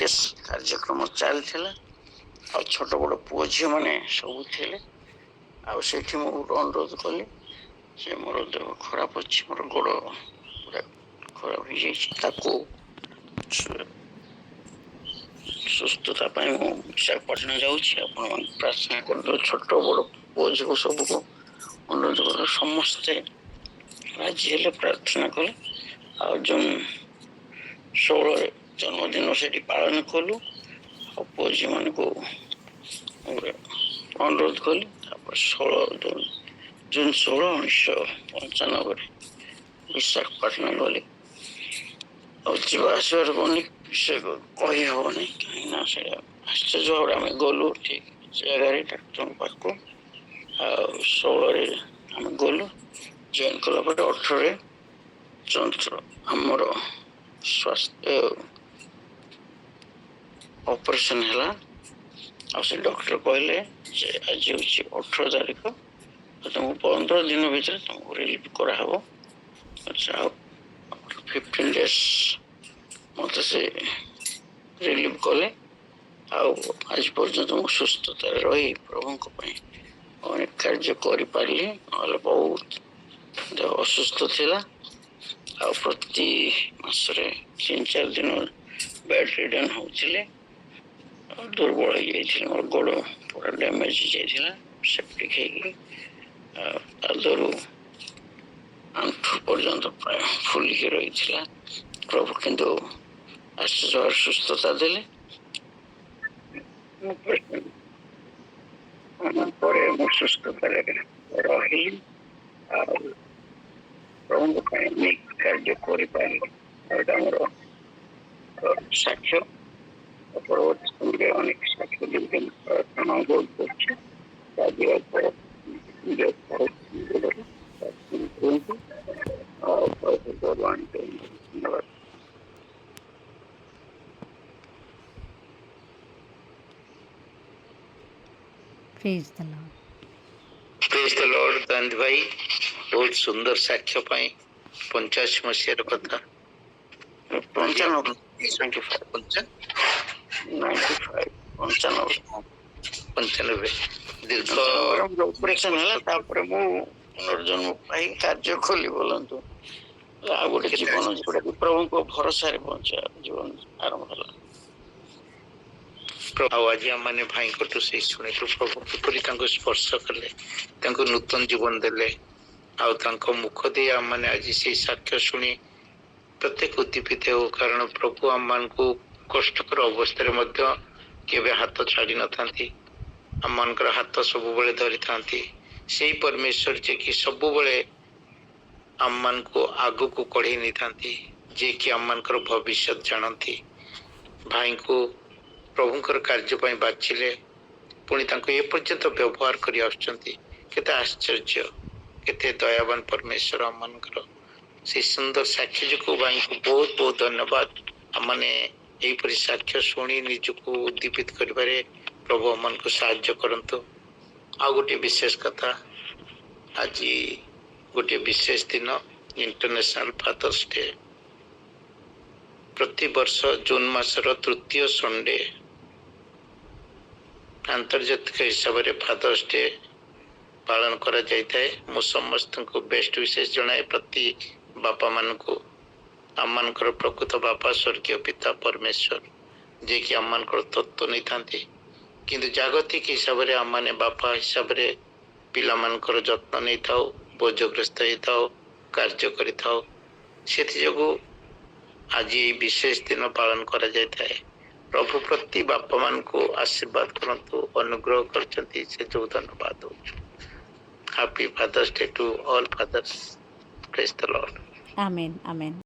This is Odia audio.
କାର୍ଯ୍ୟକ୍ରମ ଚାଲିଥିଲା ଆଉ ଛୋଟ ବଡ଼ ପୁଅ ଝିଅମାନେ ସବୁ ଥିଲେ। ଆଉ ସେଠି ମୁଁ ଅନୁରୋଧ କଲି ଯେ ମୋର ଦେହ ଖରାପ ଅଛି, ମୋର ଗୋଡ଼ ପୁରା ଖରାପ ହେଇଯାଇଛି, ତାକୁ ସୁସ୍ଥତା ପାଇଁ ମୁଁ ବିଶାଖାପାଟଣା ଯାଉଛି, ଆପଣମାନେ ପ୍ରାର୍ଥନା କରନ୍ତୁ। ଛୋଟ ବଡ଼ ପୁଅ ଝିଅ ସବୁକୁ ଅନୁରୋଧ କଲେ, ସମସ୍ତେ ରାଜି ହେଲେ, ପ୍ରାର୍ଥନା କଲେ। ଆଉ ଜୁନ 16 ଜନ୍ମଦିନ ସେଠି ପାଳନ କଲୁ ଆଉ ପୁଅ ଝିଅମାନଙ୍କୁ ଅନୁରୋଧ କଲି। ତାପରେ ଜୁନ 16 1995 ବିଶାଖାପାଟଣା ଗଲି। ଆଉ ଯିବା ଆସିବାର ଅନେକ ବିଷୟ କହି ହବନି, କାହିଁକି ନା ସେଇଟା ଆଶ୍ଚର୍ଯ୍ୟ ଭାବରେ ଆମେ ଗଲୁ ଠିକ ଜାଗାରେ ଡାକ୍ତରଙ୍କ ପାଖକୁ। ଆଉ 16ରେ ଆମେ ଗଲୁ, ଜଏନ୍ କଲା ପରେ 18ରେ ଆମର ସ୍ୱାସ୍ଥ୍ୟ ଅପରେସନ ହେଲା। ଆଉ ସେ ଡକ୍ଟର କହିଲେ ଯେ ଆଜି ହେଉଛି 18 ତାରିଖ, ତମକୁ 15 ଦିନ ଭିତରେ ତମକୁ ରିଲିଭ୍ କରାହବ। ଆଚ୍ଛା, ଆଉ 15 days ମତେ ସେ ରିଲିଭ୍ କଲେ। ଆଉ ଆଜି ପର୍ଯ୍ୟନ୍ତ ମୁଁ ସୁସ୍ଥତାରେ ରହି ପ୍ରଭୁଙ୍କ ପାଇଁ ଅନେକ କାର୍ଯ୍ୟ କରିପାରିଲି, ନହେଲେ ବହୁତ ଦେହ ଅସୁସ୍ଥ ଥିଲା। ଆଉ ପ୍ରତି ମାସରେ 3-4 ଦିନ ବେଡ୍ ରିଡନ୍ ହଉଥିଲେ, ଦୁର୍ବଳ ହେଇଯାଇଥିଲି, ମୋର ଗୋଡ଼ ପୁରା ଡ୍ୟାମେଜ ହେଇଯାଇଥିଲା, ସେପ୍ଟିକ୍ ହେଇକି ପାଦରୁ ଆଣ୍ଠୁ ପର୍ଯ୍ୟନ୍ତ ପ୍ରାୟ ଫୁଲିକି ରହିଥିଲା। ପ୍ରଭୁ କିନ୍ତୁ ଆଶ୍ଚର୍ଯ୍ୟ ସୁସ୍ଥତା ଦେଲେ। ପରେ ମୁଁ ସୁସ୍ଥତାରେ ରହିଲି ଆଉ ପ୍ରଭୁଙ୍କ ପାଇଁ ଅନେକ କାର୍ଯ୍ୟ କରିପାରିଲି। ଏଇଟା ଆମର ସାକ୍ଷ୍ୟ। ପରବର୍ତ୍ତୀ ସମୟରେ ଅନେକ ସାକ୍ଷ୍ୟ ଦେବି, ପ୍ରାର୍ଥନା ବହୁତ କରୁଛି। ଧନ୍ୟବାଦ। ପ୍ରେଜ୍ ଦ ଲର୍ଡ। ପ୍ରେଜ୍ ଦ ଲର୍ଡ। ଗାନ୍ଧୀ ଭାଇ, ବହୁତ ସୁନ୍ଦର ସାକ୍ଷ୍ୟ ପାଇଁ 85 ମସିହାର କଥା। 95 ଦୀର୍ଘ ଅପରେସନ ହେଲା। ତାପରେ ମୁଁ ପୁନର୍ଜନ୍ମ ପାଇ କାର୍ଯ୍ୟ କଲି। ବୋଲନ୍ତୁ, ଆଉ ଗୋଟେ ଜୀବନ ଯୋଉଟାକି ପ୍ରଭୁଙ୍କ ଭରସାରେ ବଞ୍ଚା ଜୀବନ ଆରମ୍ଭ ହେଲା। ଆଉ ଆଜି ଆମମାନେ ଭାଇଙ୍କଠୁ ସେଇ ଶୁଣିଲୁ ପ୍ରଭୁ କିପରି ତାଙ୍କୁ ସ୍ପର୍ଶ କଲେ, ତାଙ୍କୁ ନୂତନ ଜୀବନ ଦେଲେ। ଆଉ ତାଙ୍କ ମୁଖ ଦେଇ ଆମମାନେ ଆଜି ସେଇ ସାକ୍ଷ୍ୟ ଶୁଣି ପ୍ରତ୍ୟେକ ଉଦ୍ଦୀପିତ ହେଉ, କାରଣ ପ୍ରଭୁ ଆମମାନଙ୍କୁ କଷ୍ଟକର ଅବସ୍ଥାରେ ମଧ୍ୟ କେବେ ହାତ ଛାଡି ନଥାନ୍ତି, ଆମମାନଙ୍କର ହାତ ସବୁବେଳେ ଧରିଥାନ୍ତି। ସେଇ ପରମେଶ୍ୱର ଯିଏକି ସବୁବେଳେ ଆମମାନଙ୍କୁ ଆଗକୁ କଢେଇ ନେଇଥାନ୍ତି, ଯିଏକି ଆମମାନଙ୍କର ଭବିଷ୍ୟତ ଜାଣନ୍ତି। ଭାଇଙ୍କୁ ପ୍ରଭୁଙ୍କର କାର୍ଯ୍ୟ ପାଇଁ ବାଛିଲେ, ପୁଣି ତାଙ୍କୁ ଏପର୍ଯ୍ୟନ୍ତ ବ୍ୟବହାର କରି ଆସୁଛନ୍ତି। କେତେ ଆଶ୍ଚର୍ଯ୍ୟ, କେତେ ଦୟାବାନ ପରମେଶ୍ୱର ଆମମାନଙ୍କର। ସେଇ ସୁନ୍ଦର ସାକ୍ଷ୍ୟ ଯୋଗୁଁ ଭାଇଙ୍କୁ ବହୁତ ବହୁତ ଧନ୍ୟବାଦ। ଆମମାନେ ଏହିପରି ସାକ୍ଷ୍ୟ ଶୁଣି ନିଜକୁ ଉଦ୍ଦୀପିତ କରିବାରେ ପ୍ରଭୁ ଆମମାନଙ୍କୁ ସାହାଯ୍ୟ କରନ୍ତୁ। ଆଉ ଗୋଟିଏ ବିଶେଷ କଥା, ଆଜି ଗୋଟିଏ ବିଶେଷ ଦିନ, ଇଣ୍ଟରନ୍ୟାସନାଲ ଫାଦର୍ସ ଡେ। ପ୍ରତିବର୍ଷ ଜୁନ ମାସର ତୃତୀୟ ସଣ୍ଡେ ଆନ୍ତର୍ଜାତିକ ହିସାବରେ ଫାଦର୍ସ ଡେ ପାଳନ କରାଯାଇଥାଏ। ମୁଁ ସମସ୍ତଙ୍କୁ ବେଷ୍ଟ ୱିଶେସ୍ ଜଣାଏ, ପ୍ରତି ବାପା ମାନଙ୍କୁ। ଆମମାନଙ୍କର ପ୍ରକୃତ ବାପା ସ୍ୱର୍ଗୀୟ ପିତା ପରମେଶ୍ୱର, ଯିଏକି ଆମମାନଙ୍କର ତତ୍ତ୍ୱ ନେଇଥାନ୍ତି। କିନ୍ତୁ ଜାଗତିକ ହିସାବରେ ଆମମାନେ ବାପା ହିସାବରେ ପିଲାମାନଙ୍କର ଯତ୍ନ ନେଇଥାଉ, ବୋଝଗ୍ରସ୍ତ ହେଇଥାଉ, କାର୍ଯ୍ୟ କରିଥାଉ। ସେଥିଯୋଗୁଁ ଆଜି ଏହି ବିଶେଷ ଦିନ ପାଳନ କରାଯାଇଥାଏ। ପ୍ରଭୁ ପ୍ରତି ବାପା ମାନଙ୍କୁ ଆଶୀର୍ବାଦ କରନ୍ତୁ, ଅନୁଗ୍ରହ କରିଛନ୍ତି, ସେ ଯୋଉ ଧନ୍ୟବାଦ ଦଉଛୁ। Happy Father's Day to all fathers. Praise the Lord. Amen, amen.